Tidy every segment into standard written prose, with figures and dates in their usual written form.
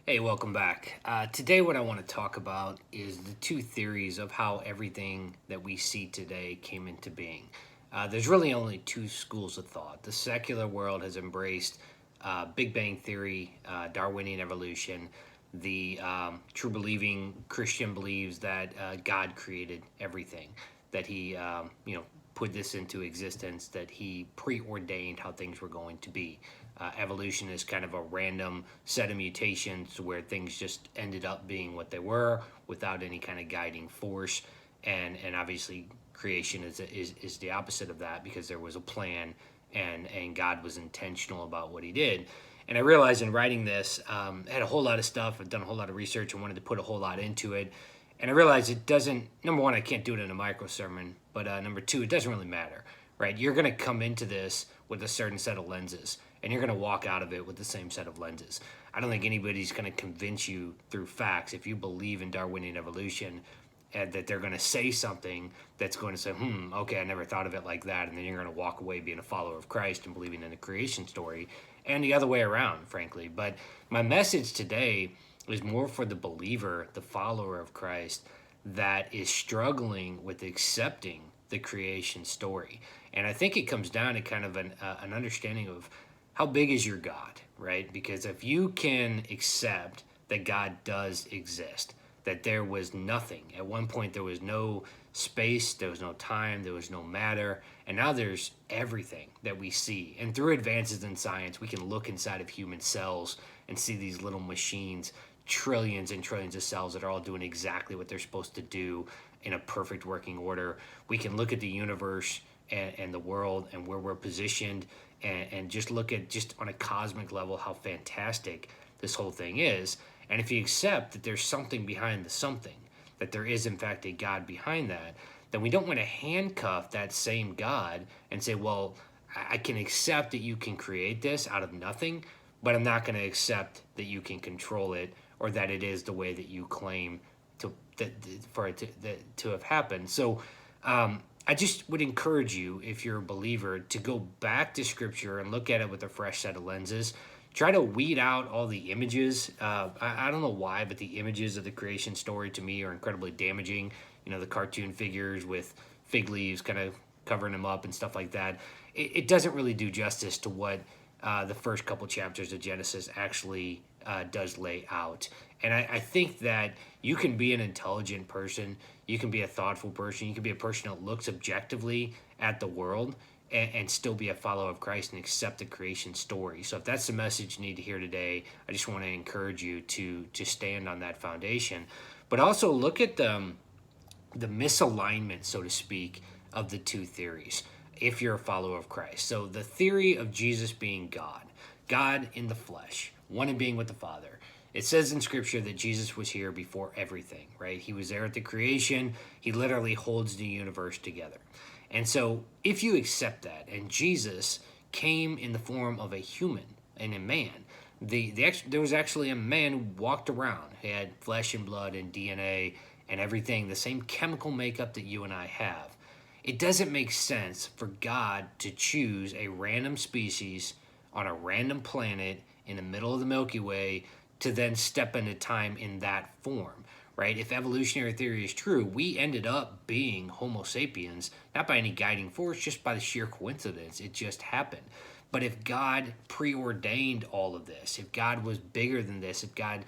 Hey, welcome back. Today, what I want to talk about is the two theories of how everything that we see today came into being. There's really only two schools of thought. The secular world has embraced Big Bang Theory, Darwinian evolution. The true believing Christian believes that God created everything, that He, put this into existence, that He preordained how things were going to be. Evolution is kind of a random set of mutations where things just ended up being what they were without any kind of guiding force. And obviously, creation is the opposite of that because there was a plan and God was intentional about what He did. And I realized in writing this, I had a whole lot of stuff. I've done a whole lot of research and wanted to put a whole lot into it. And I realized it doesn't, number one, I can't do it in a micro sermon, but number two, it doesn't really matter, right? You're going to come into this with a certain set of lenses, and you're going to walk out of it with the same set of lenses. I don't think anybody's going to convince you through facts if you believe in Darwinian evolution and that they're going to say something that's going to say, okay, I never thought of it like that. And then you're going to walk away being a follower of Christ and believing in the creation story, and the other way around, frankly. But my message today is more for the believer, the follower of Christ, that is struggling with accepting the creation story. And I think it comes down to kind of an understanding of how big is your God, right? Because if you can accept that God does exist, that there was nothing. At one point, there was no space, there was no time, there was no matter, and now there's everything that we see. And through advances in science, we can look inside of human cells and see these little machines, trillions and trillions of cells that are all doing exactly what they're supposed to do in a perfect working order. We can look at the universe and the world and where we're positioned and just look at just on a cosmic level how fantastic this whole thing is. And if you accept that there's something behind the something, that there is in fact a God behind that, then we don't want to handcuff that same God and say, well, I can accept that you can create this out of nothing, but I'm not going to accept that you can control it or that it is the way that you claim for it to have happened. So I just would encourage you, if you're a believer, to go back to Scripture and look at it with a fresh set of lenses. Try to weed out all the images. I don't know why, but the images of the creation story to me are incredibly damaging. You know, the cartoon figures with fig leaves kind of covering them up and stuff like that. It doesn't really do justice to what the first couple chapters of Genesis actually does lay out. And I think that you can be an intelligent person, you can be a thoughtful person, you can be a person that looks objectively at the world and still be a follower of Christ and accept the creation story. So if that's the message you need to hear today, I just want to encourage you to stand on that foundation. But also look at the misalignment, so to speak, of the two theories if you're a follower of Christ. So the theory of Jesus being God in the flesh, one in being with the Father. It says in Scripture that Jesus was here before everything, right? He was there at the creation. He literally holds the universe together. And so if you accept that, and Jesus came in the form of a human and a man, there was actually a man who walked around. He had flesh and blood and DNA and everything, the same chemical makeup that you and I have. It doesn't make sense for God to choose a random species on a random planet in the middle of the Milky Way to then step into time in that form, right? If evolutionary theory is true, we ended up being Homo sapiens, not by any guiding force, just by the sheer coincidence. It just happened. But if God preordained all of this, if God was bigger than this, if God,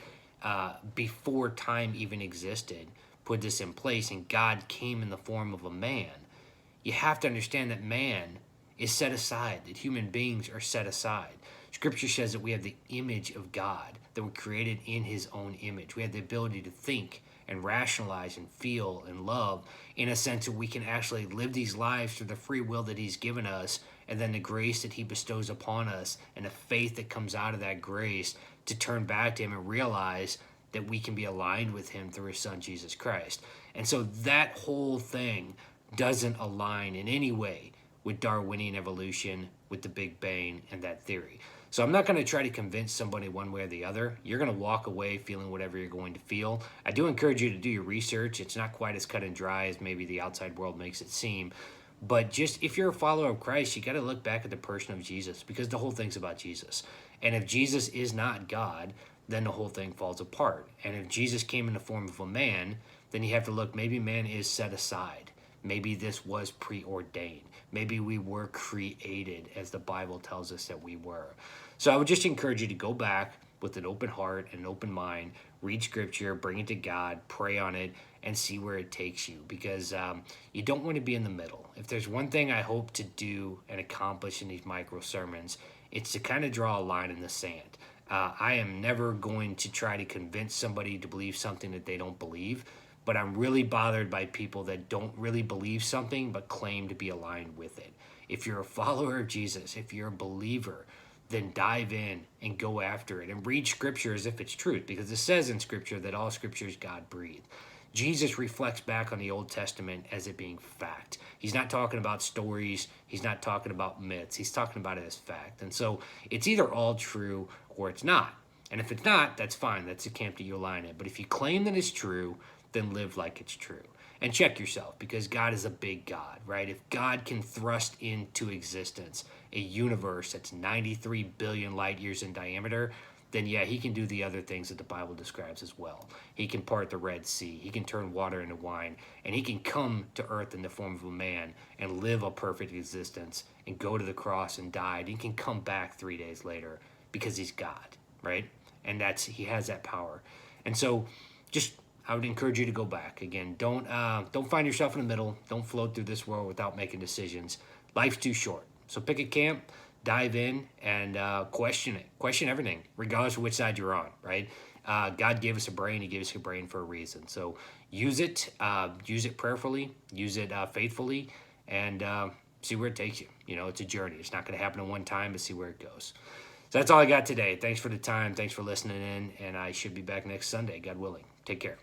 before time even existed, put this in place, and God came in the form of a man, you have to understand that man is set aside, that human beings are set aside. Scripture says that we have the image of God, that we're created in His own image. We have the ability to think and rationalize and feel and love in a sense that we can actually live these lives through the free will that He's given us, and then the grace that He bestows upon us and the faith that comes out of that grace to turn back to Him and realize that we can be aligned with Him through His Son, Jesus Christ. And so that whole thing doesn't align in any way with Darwinian evolution, with the Big Bang and that theory. So I'm not going to try to convince somebody one way or the other. You're going to walk away feeling whatever you're going to feel. I do encourage you to do your research. It's not quite as cut and dry as maybe the outside world makes it seem. But just if you're a follower of Christ, you got to look back at the person of Jesus, because the whole thing's about Jesus. And if Jesus is not God, then the whole thing falls apart. And if Jesus came in the form of a man, then you have to look, maybe man is set aside. Maybe this was preordained. Maybe we were created as the Bible tells us that we were. So I would just encourage you to go back with an open heart and an open mind, read scripture, bring it to God, pray on it, and see where it takes you, because you don't want to be in the middle. If there's one thing I hope to do and accomplish in these micro sermons, it's to kind of draw a line in the sand. I am never going to try to convince somebody to believe something that they don't believe, but I'm really bothered by people that don't really believe something but claim to be aligned with it. If you're a follower of Jesus, if you're a believer, then dive in and go after it and read scripture as if it's truth, because it says in scripture that all scripture is God breathed. Jesus reflects back on the Old Testament as it being fact. He's not talking about stories. He's not talking about myths. He's talking about it as fact. And so it's either all true or it's not. And if it's not, that's fine. That's the camp that you align in. But if you claim that it's true, then live like it's true. And check yourself, because God is a big God, right? If God can thrust into existence a universe that's 93 billion light years in diameter, then yeah, he can do the other things that the Bible describes as well. He can part the Red Sea, he can turn water into wine, and he can come to earth in the form of a man and live a perfect existence and go to the cross and die. And he can come back 3 days later because he's God, right? And he has that power. And so just I would encourage you to go back. Again, don't find yourself in the middle. Don't float through this world without making decisions. Life's too short. So pick a camp, dive in, and question it. Question everything, regardless of which side you're on, right? God gave us a brain. He gave us a brain for a reason. So use it prayerfully, use it faithfully, and see where it takes you. You know, it's a journey. It's not going to happen in one time, but see where it goes. So that's all I got today. Thanks for the time. Thanks for listening in, and I should be back next Sunday, God willing. Take care.